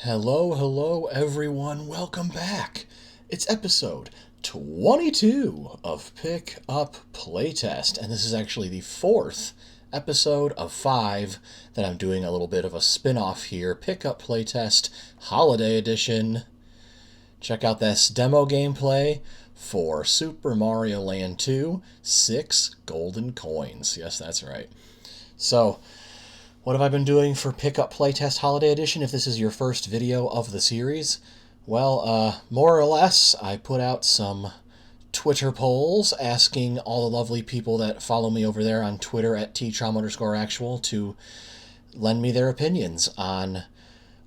Hello everyone, welcome back. It's episode 22 of Pickup Playtest, and this is actually the fourth episode of 5 that I'm doing a little bit of a spin-off here, Pickup Playtest Holiday Edition. Check out this demo gameplay for Super Mario Land 2, 6 golden coins. Yes, that's right. So, what have I been doing for Pickup Playtest Holiday Edition if this is your first video of the series? Well, more or less, I put out some Twitter polls asking all the lovely people that follow me over there on Twitter at TTrom_actual to lend me their opinions on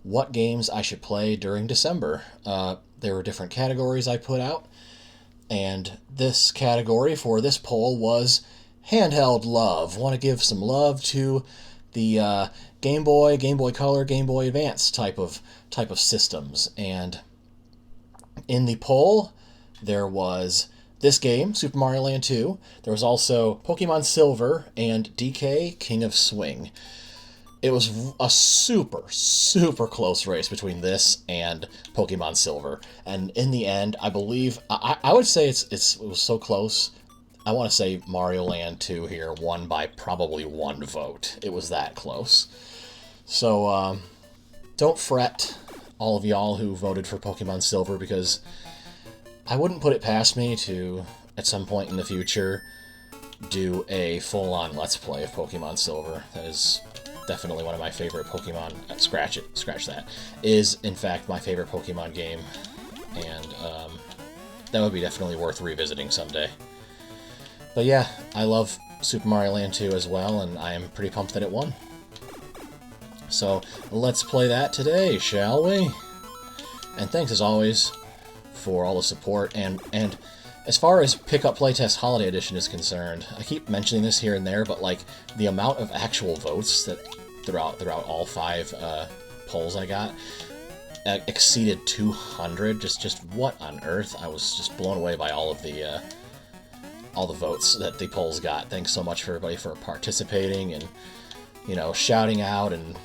what games I should play during December. There were different categories I put out, and this category for this poll was handheld love. Want to give some love to the Game Boy, Game Boy Color, Game Boy Advance type of systems. And in the poll, there was this game, Super Mario Land 2. There was also Pokemon Silver and DK King of Swing. It was a super close race between this and Pokemon Silver. And in the end, I believe, I would say it was so close. I want to say Mario Land 2 here won by probably 1 vote. It was that close. So, don't fret, all of y'all who voted for Pokemon Silver, because I wouldn't put it past me to, at some point in the future, do a full-on Let's Play of Pokemon Silver. That is definitely one of my favorite Pokemon. Scratch that. Is, in fact, my favorite Pokemon game. And, that would be definitely worth revisiting someday. But yeah, I love Super Mario Land 2 as well, and I am pretty pumped that it won. So, let's play that today, shall we? And thanks, as always, for all the support. And as far as Pickup Playtest Holiday Edition is concerned, I keep mentioning this here and there, but like, the amount of actual votes that throughout all 5 polls I got exceeded 200. Just what on earth? I was just blown away by all the votes that the polls got. Thanks so much for everybody for participating and, you know, shouting out and,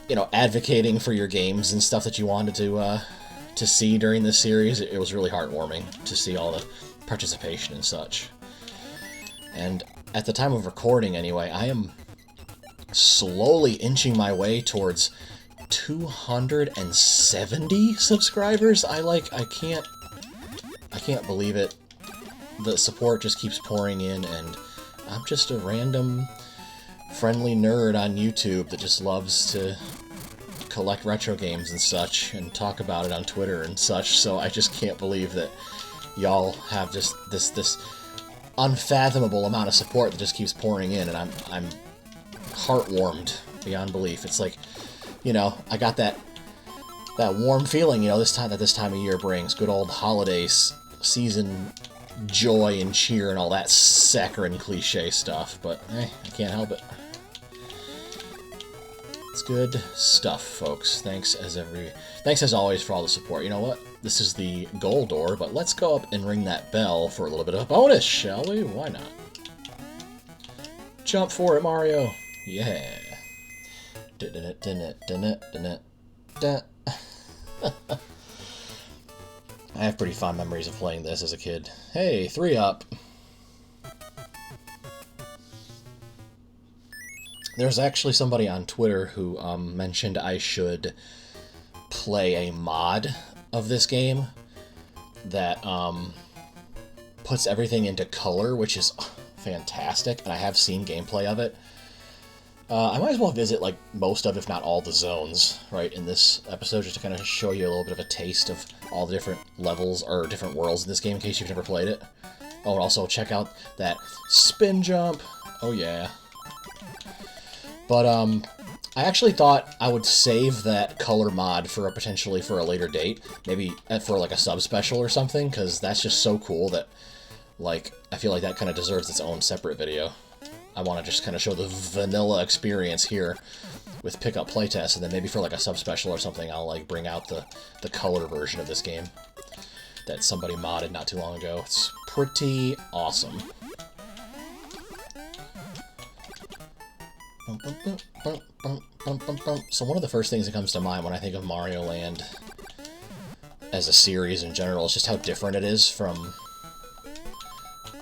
you know, advocating for your games and stuff that you wanted to see during this series. It was really heartwarming to see all the participation and such. And at the time of recording, anyway, I am slowly inching my way towards 270 subscribers. I can't believe it. The support just keeps pouring in, and I'm just a random friendly nerd on YouTube that just loves to collect retro games and such and talk about it on Twitter and such. So I just can't believe that y'all have just this unfathomable amount of support that just keeps pouring in, and I'm heartwarmed beyond belief. It's like, you know, I got that warm feeling, you know, this time of year brings. Good old holiday season joy and cheer and all that saccharine cliche stuff, but I can't help it. It's good stuff, folks. Thanks as always for all the support. You know what? This is the goal door, but let's go up and ring that bell for a little bit of a bonus, shall we? Why not? Jump for it, Mario. Yeah. I have pretty fond memories of playing this as a kid. Hey, 3 up. There's actually somebody on Twitter who mentioned I should play a mod of this game that puts everything into color, which is fantastic, and I have seen gameplay of it. I might as well visit, like, most of, if not all, the zones, right, in this episode, just to kind of show you a little bit of a taste of all the different levels, or different worlds in this game, in case you've never played it. Oh, and also check out that spin jump. Oh, yeah. But, I actually thought I would save that color mod for potentially for a later date, maybe for, like, a sub-special or something, because that's just so cool that, like, I feel like that kind of deserves its own separate video. I want to just kind of show the vanilla experience here with Pickup Playtest, and then maybe for like a sub-special or something, I'll like bring out the color version of this game that somebody modded not too long ago. It's pretty awesome. So one of the first things that comes to mind when I think of Mario Land as a series in general is just how different it is from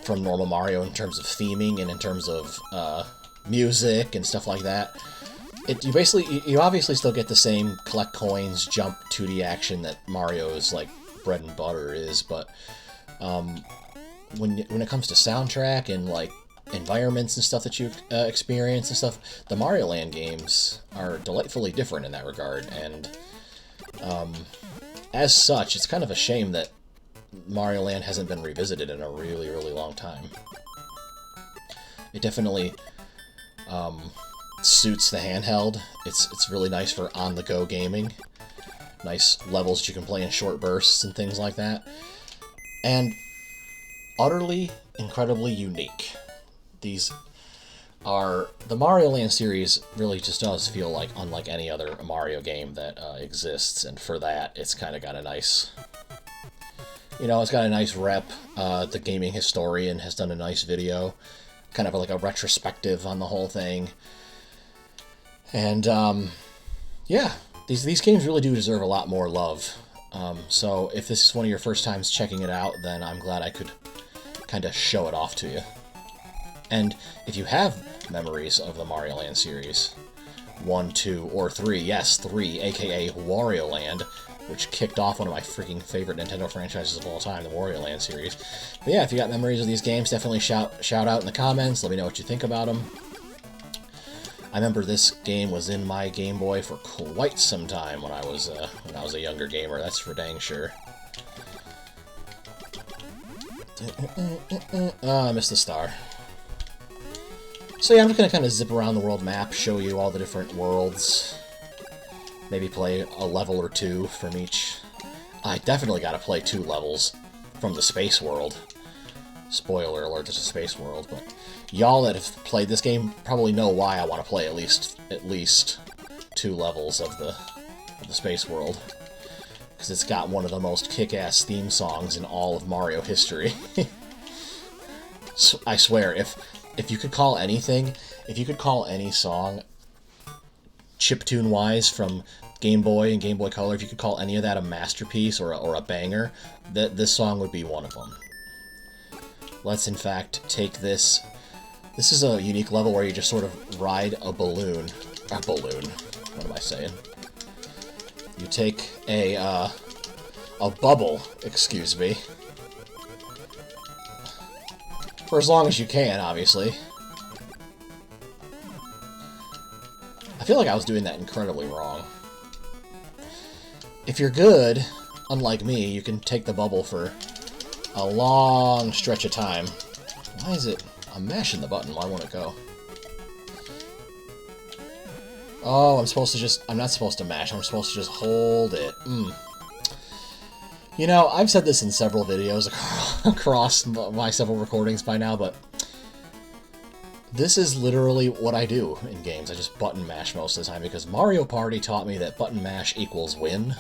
normal Mario in terms of theming and in terms of music and stuff like that. You obviously still get the same collect coins, jump 2D action that Mario's like bread and butter is, but when it comes to soundtrack and like environments and stuff that you experience and stuff, the Mario Land games are delightfully different in that regard, and as such, it's kind of a shame that Mario Land hasn't been revisited in a really, really long time. It definitely suits the handheld. It's really nice for on-the-go gaming. Nice levels that you can play in short bursts and things like that. And utterly, incredibly unique. These are... The Mario Land series really just does feel like unlike any other Mario game that exists, and for that, it's kind of got a nice... You know, it's got a nice rep. The Gaming Historian has done a nice video, kind of like a retrospective on the whole thing. And, yeah, these games really do deserve a lot more love. So if this is one of your first times checking it out, then I'm glad I could kind of show it off to you. And if you have memories of the Mario Land series, 1, 2, or 3, yes, 3, aka Wario Land, which kicked off one of my freaking favorite Nintendo franchises of all time, the Wario Land series. But yeah, if you got memories of these games, definitely shout out in the comments. Let me know what you think about them. I remember this game was in my Game Boy for quite some time when I was a younger gamer. That's for dang sure. Oh, I missed the star. So yeah, I'm just going to kind of zip around the world map, show you all the different worlds. Maybe play a level or two from each. I definitely got to play 2 levels from the Space World. Spoiler alert, it's a Space World, but y'all that have played this game probably know why I want to play at least 2 levels of the Space World. Because it's got one of the most kick-ass theme songs in all of Mario history. So, I swear, if you could call anything, if you could call any song chiptune-wise from Game Boy and Game Boy Color, if you could call any of that a masterpiece or a banger, this song would be one of them. Let's, in fact, take this. This is a unique level where you just sort of ride a balloon. A balloon. What am I saying? You take a bubble, excuse me. For as long as you can, obviously. I feel like I was doing that incredibly wrong. If you're good, unlike me, you can take the bubble for a long stretch of time. Why is it... I'm mashing the button. Why won't it go? Oh, I'm supposed to just... I'm not supposed to mash. I'm supposed to just hold it. You know, I've said this in several videos across my several recordings by now, but this is literally what I do in games. I just button mash most of the time, because Mario Party taught me that button mash equals win.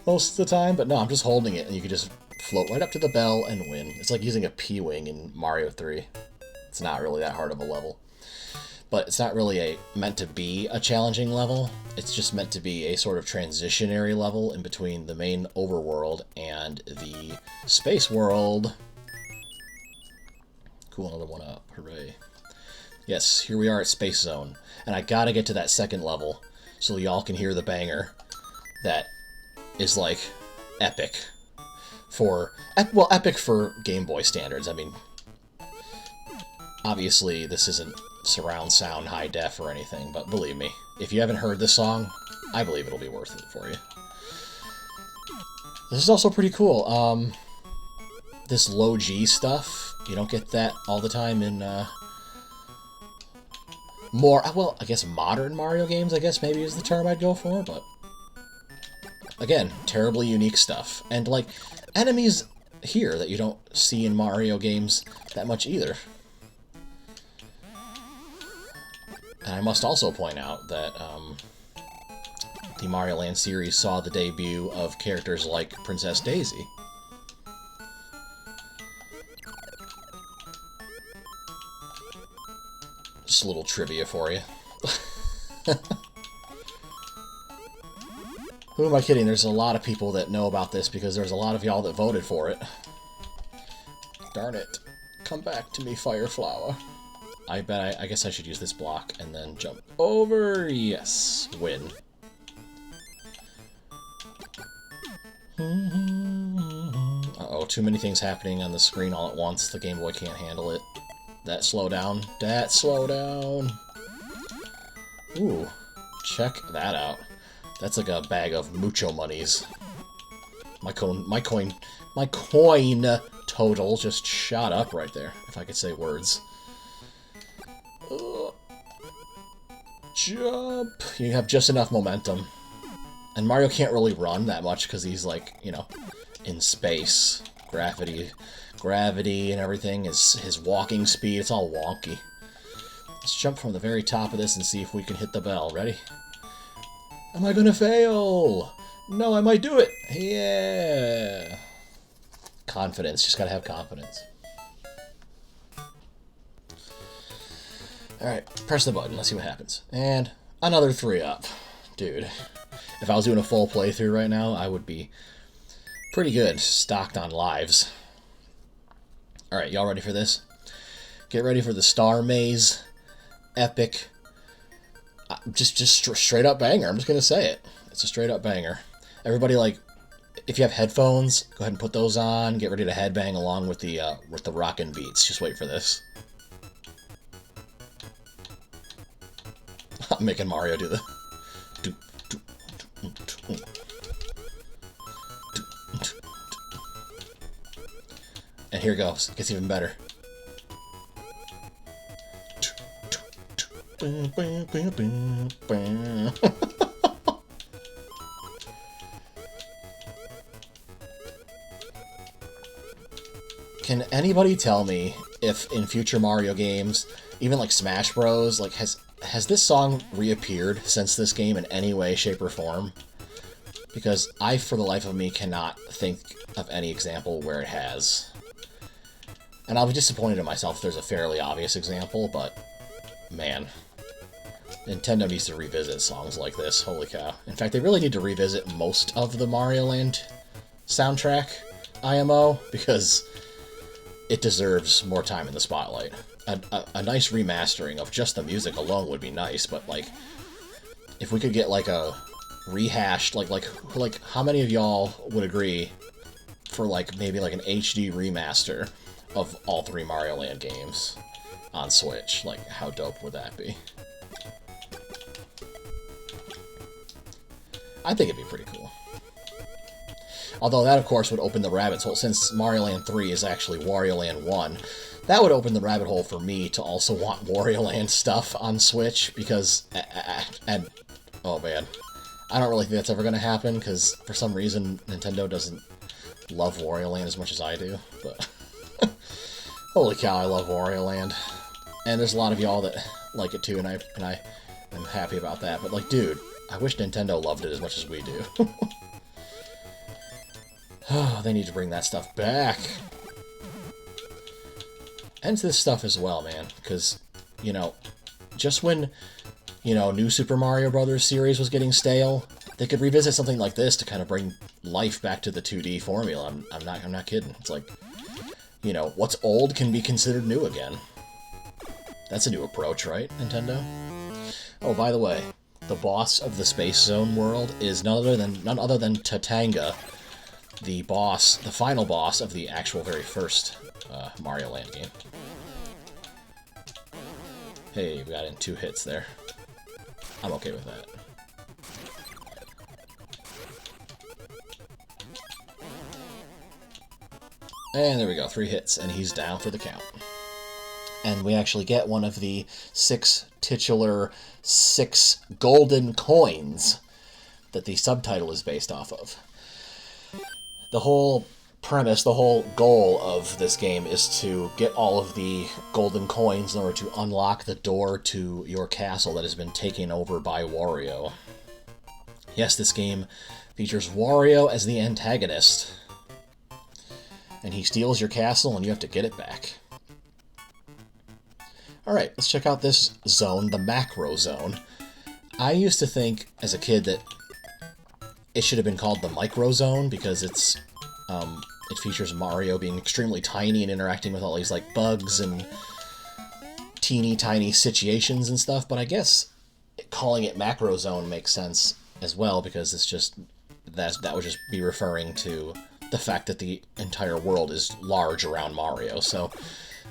Most of the time, but no, I'm just holding it, and you can just float right up to the bell and win. It's like using a P-Wing in Mario 3. It's not really that hard of a level. But it's not really meant to be a challenging level. It's just meant to be a sort of transitionary level in between the main overworld and the space world. Cool, another one up. Hooray. Yes, here we are at Space Zone. And I gotta get to that second level so y'all can hear the banger that is, like, epic. Well, epic for Game Boy standards. I mean, obviously this isn't surround sound high def or anything, but believe me, if you haven't heard this song, I believe it'll be worth it for you. This is also pretty cool. This low G stuff, you don't get that all the time in more, well, I guess modern Mario games, I guess maybe is the term I'd go for, but again, terribly unique stuff. And like, enemies here that you don't see in Mario games that much either. And I must also point out that the Mario Land series saw the debut of characters like Princess Daisy. Just a little trivia for you. Who am I kidding? There's a lot of people that know about this because there's a lot of y'all that voted for it. Darn it. Come back to me, Fireflower. I guess I should use this block and then jump over. Yes. Win. Uh-oh, too many things happening on the screen all at once. The Game Boy can't handle it. That slowdown. That slowdown. Ooh. Check that out. That's like a bag of mucho monies. My coin total just shot up right there, if I could say words. Jump! You have just enough momentum. And Mario can't really run that much because he's like, you know, in space. Gravity and everything, his walking speed, it's all wonky. Let's jump from the very top of this and see if we can hit the bell. Ready? Am I gonna fail? No, I might do it! Yeah! Confidence, just gotta have confidence. Alright, press the button, let's see what happens. And another 3 up. Dude, if I was doing a full playthrough right now, I would be pretty good, stocked on lives. Alright, y'all ready for this? Get ready for the Star Maze epic. Just straight up banger, I'm just gonna say it. It's a straight up banger. Everybody, like, if you have headphones, go ahead and put those on. Get ready to headbang along with the rockin' beats. Just wait for this. I'm making Mario do the... And here goes. It gets even better. Can anybody tell me if in future Mario games, even like Smash Bros, like has this song reappeared since this game in any way, shape, or form? Because I, for the life of me, cannot think of any example where it has. And I'll be disappointed in myself if there's a fairly obvious example, but man, Nintendo needs to revisit songs like this. Holy cow. In fact, they really need to revisit most of the Mario Land soundtrack IMO, because it deserves more time in the spotlight. A nice remastering of just the music alone would be nice, but like, if we could get like a rehashed, like how many of y'all would agree for like maybe like an HD remaster of all 3 Mario Land games on Switch? Like, how dope would that be? I think it'd be pretty cool. Although that, of course, would open the rabbit hole. Since Mario Land 3 is actually Wario Land 1, that would open the rabbit hole for me to also want Wario Land stuff on Switch, because... And, oh man. I don't really think that's ever going to happen, because for some reason Nintendo doesn't love Wario Land as much as I do. But holy cow, I love Wario Land. And there's a lot of y'all that like it too, and I am happy about that. But like, dude, I wish Nintendo loved it as much as we do. Oh, they need to bring that stuff back. And to this stuff as well, man. Because, you know, just when, you know, New Super Mario Bros. Series was getting stale, they could revisit something like this to kind of bring life back to the 2D formula. I'm not kidding. It's like, you know, what's old can be considered new again. That's a new approach, right, Nintendo? Oh, by the way, the boss of the Space Zone world is none other than Tatanga, the final boss of the actual very first Mario Land game. Hey, we got in 2 hits there. I'm okay with that. And there we go, 3 hits, and he's down for the count. And we actually get one of the 6 titular 6 golden coins that the subtitle is based off of. The whole premise, the whole goal of this game is to get all of the golden coins in order to unlock the door to your castle that has been taken over by Wario. Yes, this game features Wario as the antagonist. And he steals your castle and you have to get it back. Alright, let's check out this zone, the macro zone. I used to think, as a kid, that it should have been called the micro zone, because it features Mario being extremely tiny and interacting with all these, like, bugs and teeny tiny situations and stuff, but I guess calling it macro zone makes sense as well, because it's just that would just be referring to the fact that the entire world is large around Mario, so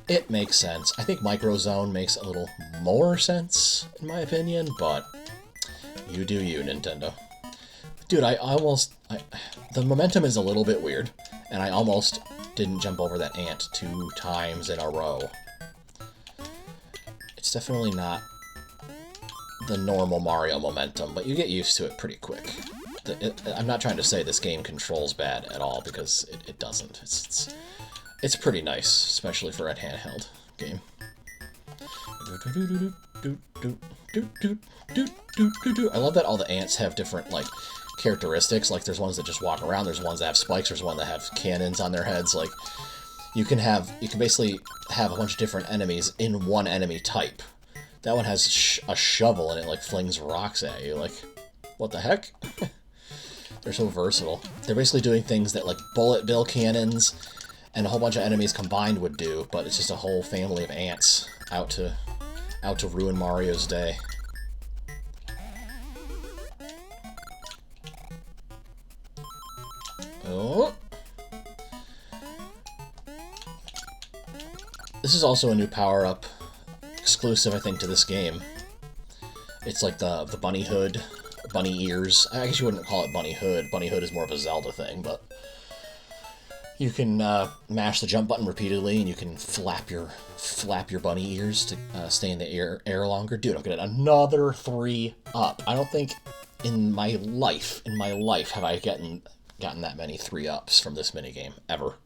it makes sense. I think micro zone makes a little more sense, in my opinion, but you do you, Nintendo. Dude, the momentum is a little bit weird, and I almost didn't jump over that ant 2 times in a row. It's definitely not the normal Mario momentum, but you get used to it pretty quick. I'm not trying to say this game controls bad at all, because it doesn't. It's pretty nice, especially for a handheld game. I love that all the ants have different, like, characteristics. Like, there's ones that just walk around, there's ones that have spikes, there's one that have cannons on their heads. Like, you can basically have a bunch of different enemies in one enemy type. That one has a shovel and it, like, flings rocks at you. Like, what the heck? They're so versatile. They're basically doing things that, like, bullet bill cannons and a whole bunch of enemies combined would do, but it's just a whole family of ants out to ruin Mario's day. Oh. This is also a new power-up, exclusive, I think, to this game. It's like the bunny hood, bunny ears. I guess you wouldn't call it bunny hood. Bunny hood is more of a Zelda thing, but you can mash the jump button repeatedly, and you can flap your bunny ears to stay in the air longer. Dude, I'm getting another 3 up. I don't think in my life have I gotten that many 3-ups from this minigame, ever.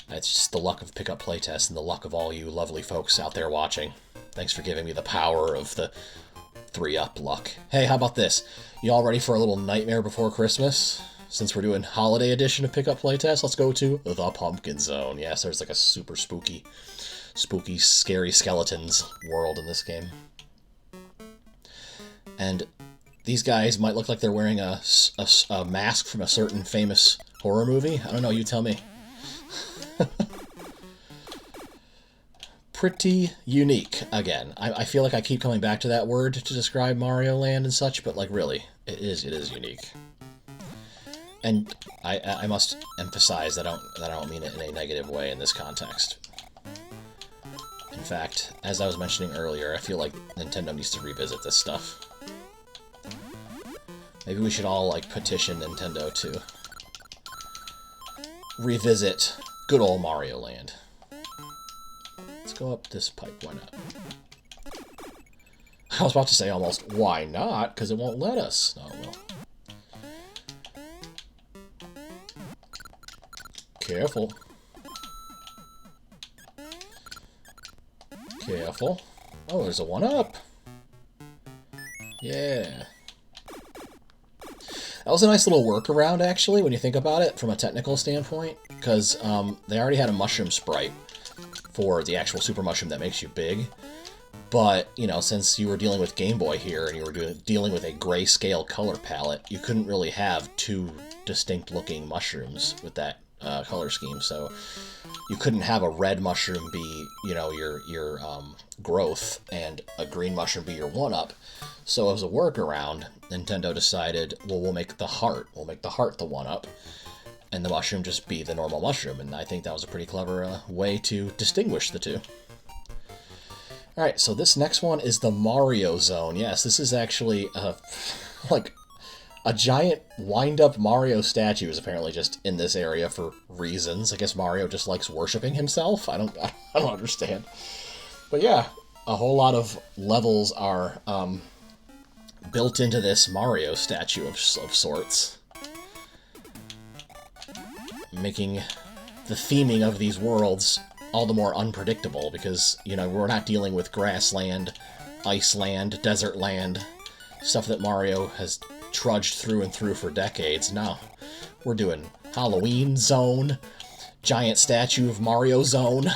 It's just the luck of Pickup Playtest and the luck of all you lovely folks out there watching. Thanks for giving me the power of the 3-up luck. Hey, how about this? You all ready for a little Nightmare Before Christmas? Since we're doing holiday edition of Pickup Playtest, let's go to the Pumpkin Zone. Yes, there's like a super spooky, scary skeletons world in this game. And these guys might look like they're wearing a mask from a certain famous horror movie. I don't know, you tell me. Pretty unique, again. I feel like I keep coming back to that word to describe Mario Land and such, but, like, really, it is unique. And I must emphasize that I don't mean it in a negative way in this context. In fact, as I was mentioning earlier, I feel like Nintendo needs to revisit this stuff. Maybe we should all, like, petition Nintendo to revisit good old Mario Land. Let's go up this pipe, why not? I was about to say almost, why not? Because it won't let us. No, it will. Careful. Careful. Oh, there's a 1-up. Yeah. That was a nice little workaround, actually, when you think about it, from a technical standpoint, because they already had a mushroom sprite for the actual super mushroom that makes you big, but, you know, since you were dealing with Game Boy here, and you were dealing with a grayscale color palette, you couldn't really have 2 distinct-looking mushrooms with that color scheme, so you couldn't have a red mushroom be, you know, your growth, and a green mushroom be your 1-up. So as a workaround, Nintendo decided, well, we'll make the heart the 1-up, and the mushroom just be the normal mushroom, and I think that was a pretty clever way to distinguish the two. Alright, so this next one is the Mario Zone. Yes, this is actually, like, a giant wind-up Mario statue is apparently just in this area for reasons. I guess Mario just likes worshipping himself? I don't understand. But yeah, a whole lot of levels are built into this Mario statue of sorts, making the theming of these worlds all the more unpredictable, because, you know, we're not dealing with grassland, iceland, desert land, stuff that Mario has trudged through and through for decades. No, we're doing Halloween Zone, giant statue of Mario Zone.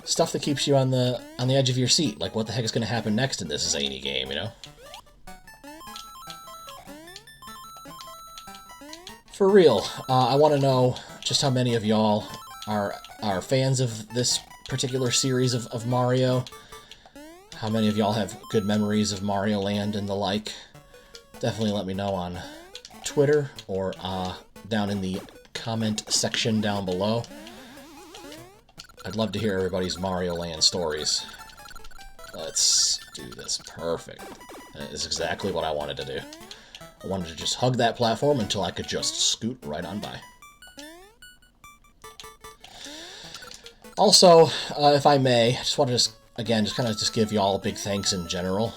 stuff that keeps you on the edge of your seat. Like, what the heck is going to happen next in this zany game, you know? For real, I want to know just how many of y'all are fans of this particular series of Mario. How many of y'all have good memories of Mario Land and the like? Definitely let me know on Twitter or down in the comment section down below. I'd love to hear everybody's Mario Land stories. Let's do this. Perfect. That is exactly what I wanted to do. I wanted to just hug that platform until I could just scoot right on by. Also, if I may, I just want to again, just give y'all a big thanks in general.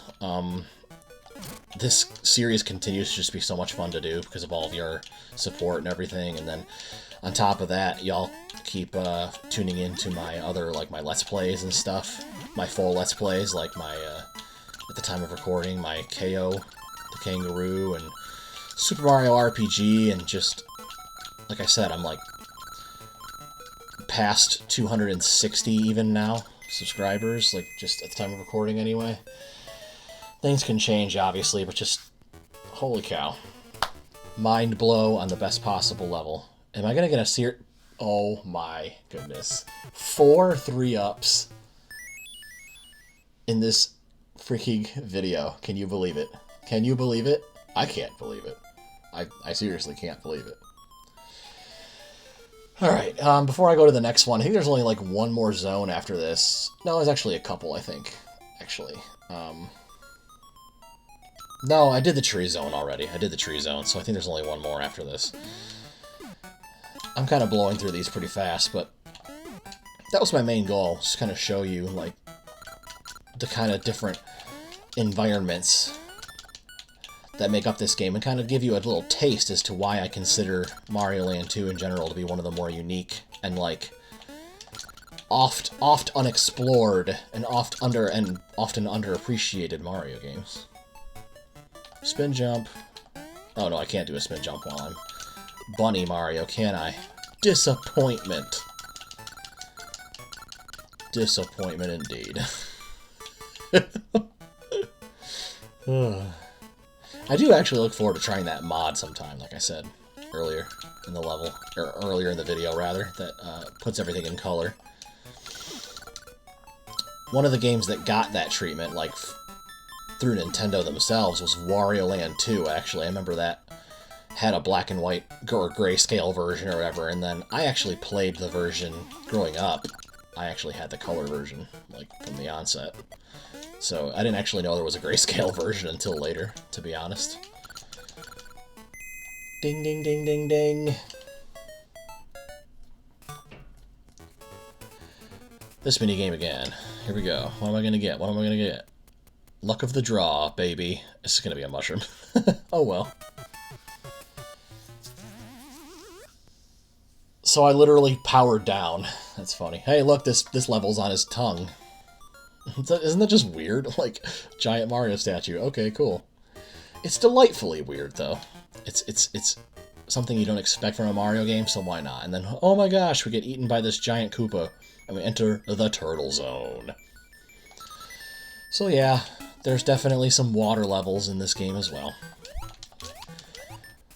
This series continues to just be so much fun to do because of all of your support and everything, and then on top of that, y'all keep tuning into my other, like, my Let's Plays and stuff. My full Let's Plays, like my, at the time of recording, my KO, the Kangaroo, and Super Mario RPG, and just, like I said, I'm, like, past 260 even now, subscribers, like, just at the time of recording anyway. Things can change, obviously, but just, holy cow. Mind blow on the best possible level. Am I gonna get a Oh my goodness. 4 3-ups in this freaking video. Can you believe it? Can you believe it? I can't believe it. I seriously can't believe it. Alright, before I go to the next one, I think there's only like one more zone after this. No, there's actually a couple, I think. Actually. No, I did the tree zone already. I did the tree zone, so I think there's only one more after this. I'm kind of blowing through these pretty fast, but that was my main goal, just kind of show you, like, the kind of different environments that make up this game, and kind of give you a little taste as to why I consider Mario Land 2 in general to be one of the more unique and, like, oft unexplored and often underappreciated Mario games. Spin jump. Oh no, I can't do a spin jump while I'm Bunny Mario, can I? Disappointment. Disappointment indeed. I do actually look forward to trying that mod sometime, like I said earlier in the level, or earlier in the video rather, that puts everything in color. One of the games that got that treatment, like, through Nintendo themselves, was Wario Land 2, actually. I remember that had a black and white or grayscale version or whatever, and then I actually played the version growing up. I actually had the color version, like, from the onset. So I didn't actually know there was a grayscale version until later, to be honest. Ding, ding, ding, ding, ding. This minigame again. Here we go. What am I gonna get? What am I gonna get? Luck of the draw, baby. This is gonna be a mushroom. Oh well. So I literally powered down. That's funny. Hey, look, this level's on his tongue. Isn't that just weird? Like, giant Mario statue. Okay, cool. It's delightfully weird, though. It's something you don't expect from a Mario game, so why not? And then, oh my gosh, we get eaten by this giant Koopa, and we enter the Turtle Zone. So yeah, there's definitely some water levels in this game as well.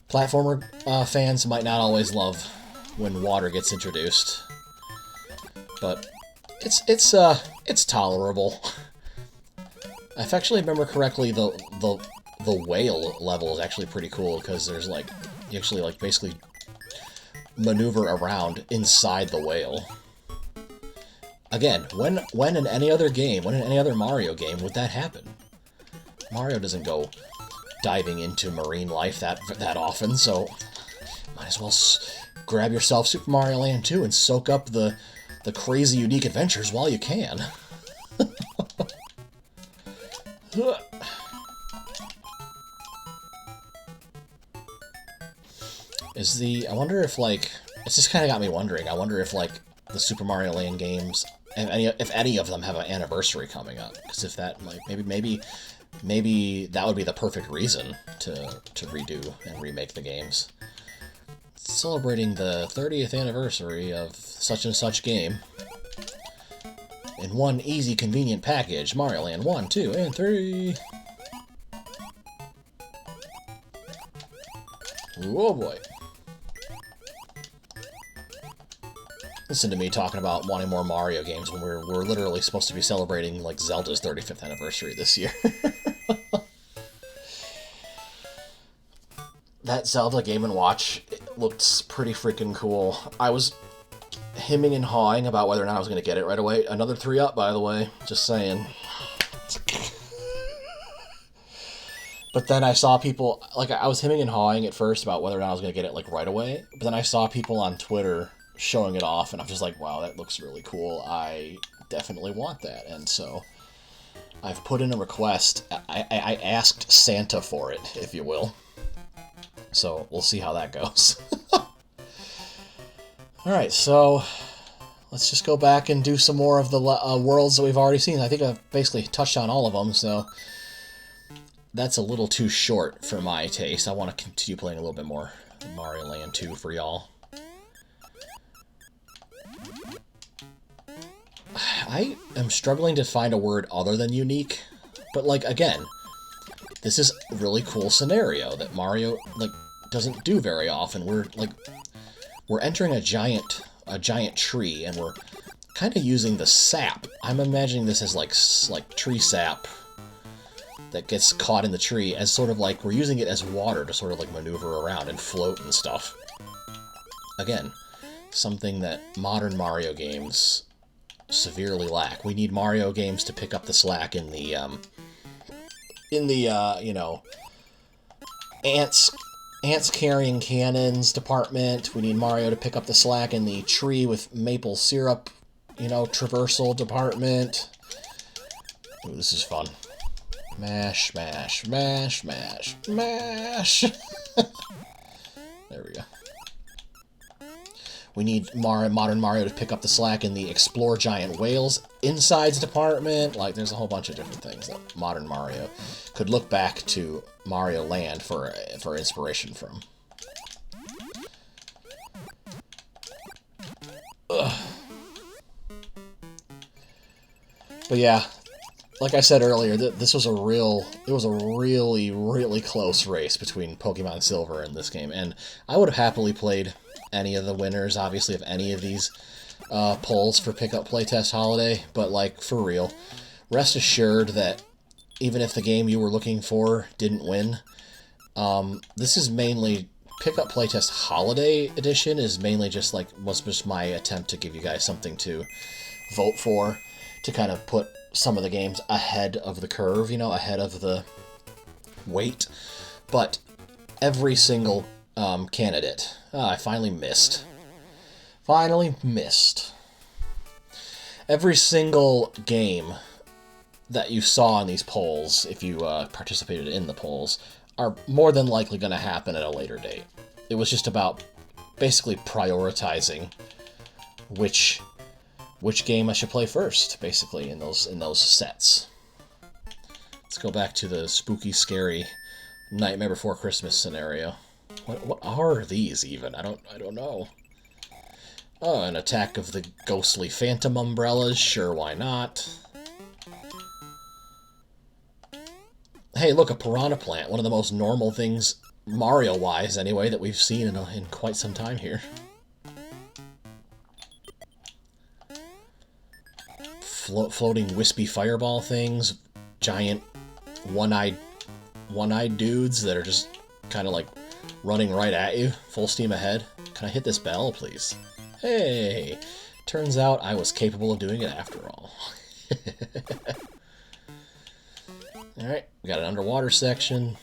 Platformer fans might not always love when water gets introduced, but it's tolerable. If I actually remember correctly, the whale level is actually pretty cool because there's, like, you actually, like, basically maneuver around inside the whale. Again, when in any other game, when in any other Mario game would that happen? Mario doesn't go diving into marine life that often, so might as well grab yourself Super Mario Land 2 and soak up the crazy unique adventures while you can. I wonder if, like, it's just kind of got me wondering. I wonder if, like, the Super Mario Land games, if any of them have an anniversary coming up. Because if that, like, maybe that would be the perfect reason to redo and remake the games. Celebrating the 30th anniversary of such and such game. in one easy, convenient package. Mario Land 1, 2, and 3. Oh boy. Listen to me talking about wanting more Mario games when we're literally supposed to be celebrating, like, Zelda's 35th anniversary this year. That Zelda Game & Watch, it looked pretty freaking cool. I was hemming and hawing about whether or not I was going to get it right away. Another 3-up, by the way. Just saying. But then I saw people, like, I was hemming and hawing at first about whether or not I was going to get it, like, right away. But then I saw people on Twitter showing it off, and I'm just like, wow, that looks really cool. I definitely want that. And so I've put in a request. I asked Santa for it, if you will. So we'll see how that goes. Alright, so let's just go back and do some more of the worlds that we've already seen. I think I've basically touched on all of them, so that's a little too short for my taste. I want to continue playing a little bit more Mario Land 2 for y'all. I am struggling to find a word other than unique, but, like, again, this is a really cool scenario that Mario, like, doesn't do very often. We're entering a giant tree, and we're kind of using the sap. I'm imagining this as like tree sap that gets caught in the tree as sort of like we're using it as water to sort of like maneuver around and float and stuff. Again, something that modern Mario games severely lack. We need Mario games to pick up the slack in the you know, ants carrying cannons department. We need Mario to pick up the slack in the tree with maple syrup, you know, traversal department. Ooh, this is fun. Mash, mash, mash, mash, mash. There we go. We need modern Mario to pick up the slack in the Explore Giant Whales Insides department. Like, there's a whole bunch of different things that modern Mario could look back to Mario Land for inspiration from. Ugh. But yeah, like I said earlier, this was a really, really close race between Pokemon Silver and this game, and I would have happily played any of the winners, obviously, of any of these polls for Pickup Playtest Holiday, but, like, for real, rest assured that even if the game you were looking for didn't win, this is mainly, Pickup Playtest Holiday Edition is mainly just, like, was just my attempt to give you guys something to vote for, to kind of put some of the games ahead of the curve, you know, ahead of the weight, but every single candidate. I finally missed. Finally missed. Every single game that you saw in these polls, if you participated in the polls, are more than likely going to happen at a later date. It was just about basically prioritizing which game I should play first, basically, in those sets. Let's go back to the spooky, scary Nightmare Before Christmas scenario. What are these even? I don't know. Oh, an attack of the ghostly phantom umbrellas. Sure, why not? Hey, look, a piranha plant. One of the most normal things, Mario-wise anyway, that we've seen in quite some time here. Floating wispy fireball things. Giant one-eyed dudes that are just kind of like running right at you, full steam ahead. Can I hit this bell, please? Hey! Turns out I was capable of doing it after all. Alright, we got an underwater section.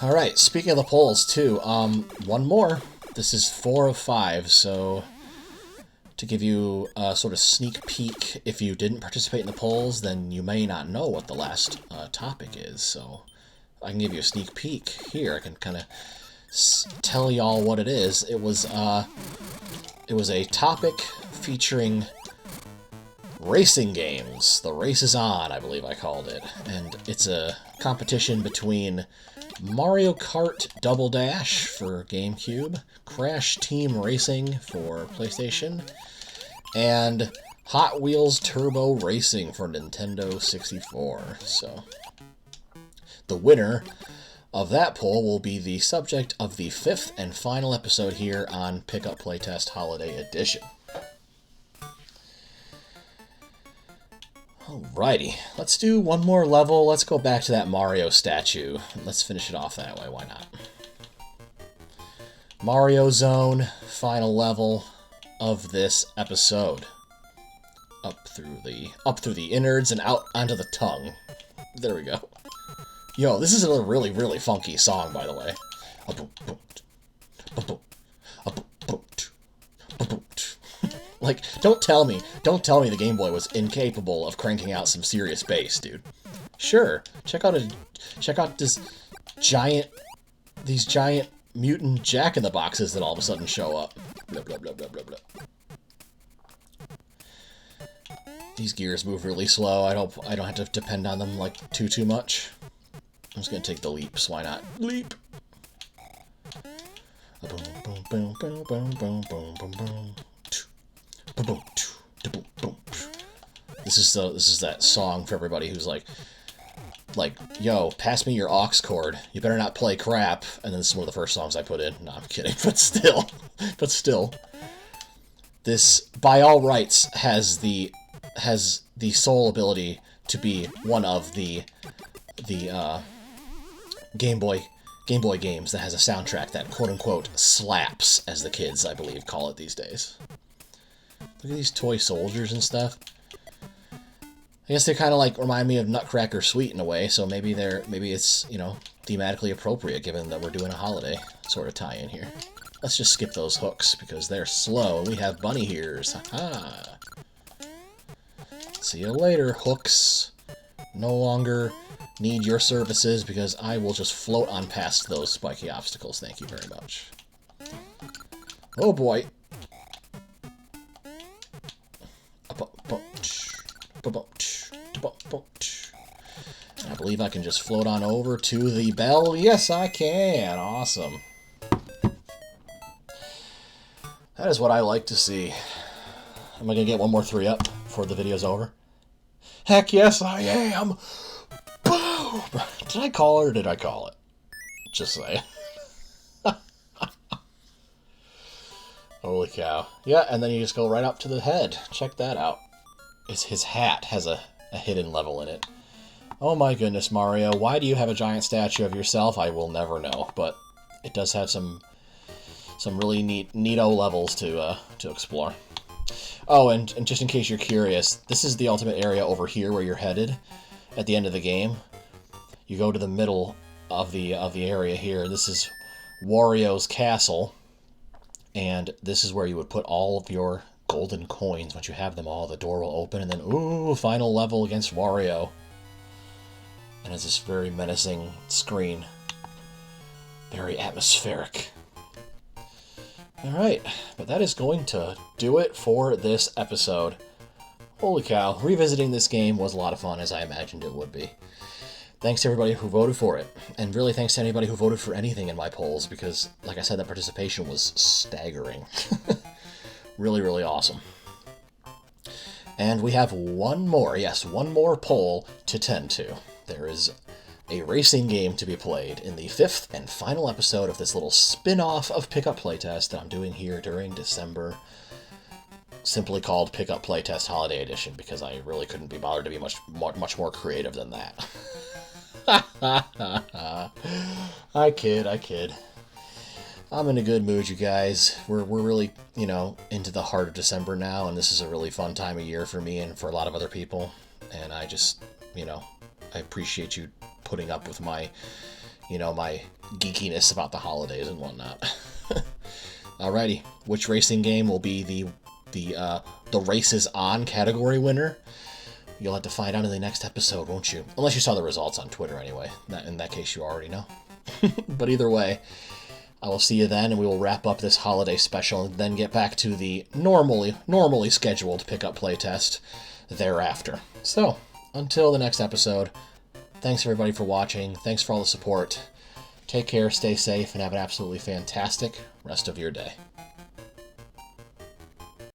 Alright, speaking of the polls, too, one more. This is 4 of 5, so to give you a sort of sneak peek, if you didn't participate in the polls, then you may not know what the last topic is, so I can give you a sneak peek here. I can kind of tell y'all what it is. It was a topic featuring racing games. The Race is On, I believe I called it, and it's a competition between Mario Kart Double Dash for GameCube, Crash Team Racing for PlayStation, and Hot Wheels Turbo Racing for Nintendo 64. So, the winner of that poll will be the subject of the 5th and final episode here on Pickup Playtest Holiday Edition. Alrighty, let's do one more level. Let's go back to that Mario statue. Let's finish it off that way, why not? Mario Zone, final level of this episode. Up through the innards and out onto the tongue. There we go. Yo, this is a really, really funky song, by the way. Like, don't tell me the Game Boy was incapable of cranking out some serious bass, dude. Sure, check out these giant mutant jack-in-the-boxes that all of a sudden show up. Blah, blah, blah, blah, blah, blah. These gears move really slow. I don't have to depend on them like too much. I'm just gonna take the leaps. Why not? Leap. This is that song for everybody who's like, yo, pass me your aux cord. You better not play crap. And then this is one of the first songs I put in. No, I'm kidding. But still, this by all rights has the sole ability to be one of the Game Boy games that has a soundtrack that quote-unquote slaps, as the kids, I believe, call it these days. Look at these toy soldiers and stuff. I guess they kind of like remind me of Nutcracker Sweet in a way, so maybe it's, you know, thematically appropriate given that we're doing a holiday sort of tie-in here. Let's just skip those hooks because they're slow and we have bunny ears. Ha-ha. See you later, hooks. No longer need your services because I will just float on past those spiky obstacles. Thank you very much. Oh boy. And I believe I can just float on over to the bell. Yes, I can. Awesome. That is what I like to see. Am I going to get one more 3-up before the video's over? Heck yes, I am. Boom! Did I call it or did I call it? Just saying. Holy cow. Yeah, and then you just go right up to the head. Check that out. His hat has a hidden level in it. Oh my goodness, Mario. Why do you have a giant statue of yourself? I will never know, but it does have some really neato levels to explore. Oh, and just in case you're curious, this is the ultimate area over here where you're headed at the end of the game. You go to the middle of the area here. This is Wario's castle, and this is where you would put all of your golden coins. Once you have them all, the door will open, and then, ooh, final level against Wario. And it's this very menacing screen. Very atmospheric. Alright, but that is going to do it for this episode. Holy cow, revisiting this game was a lot of fun, as I imagined it would be. Thanks to everybody who voted for it, and really thanks to anybody who voted for anything in my polls, because, like I said, that participation was staggering. Really, really awesome. And we have one more poll to tend to. There is a racing game to be played in the 5th and final episode of this little spin-off of Pickup Playtest that I'm doing here during December, simply called Pickup Playtest Holiday Edition, because I really couldn't be bothered to be much more creative than that. I kid. I'm in a good mood, you guys. We're really, into the heart of December now, and this is a really fun time of year for me and for a lot of other people. And I just, I appreciate you putting up with my, my geekiness about the holidays and whatnot. Alrighty, which racing game will be the Races On category winner? You'll have to find out in the next episode, won't you? Unless you saw the results on Twitter anyway. In that case, you already know. But either way, I will see you then, and we will wrap up this holiday special and then get back to the normally scheduled Pickup Playtest thereafter. So, until the next episode, thanks everybody for watching. Thanks for all the support. Take care, stay safe, and have an absolutely fantastic rest of your day.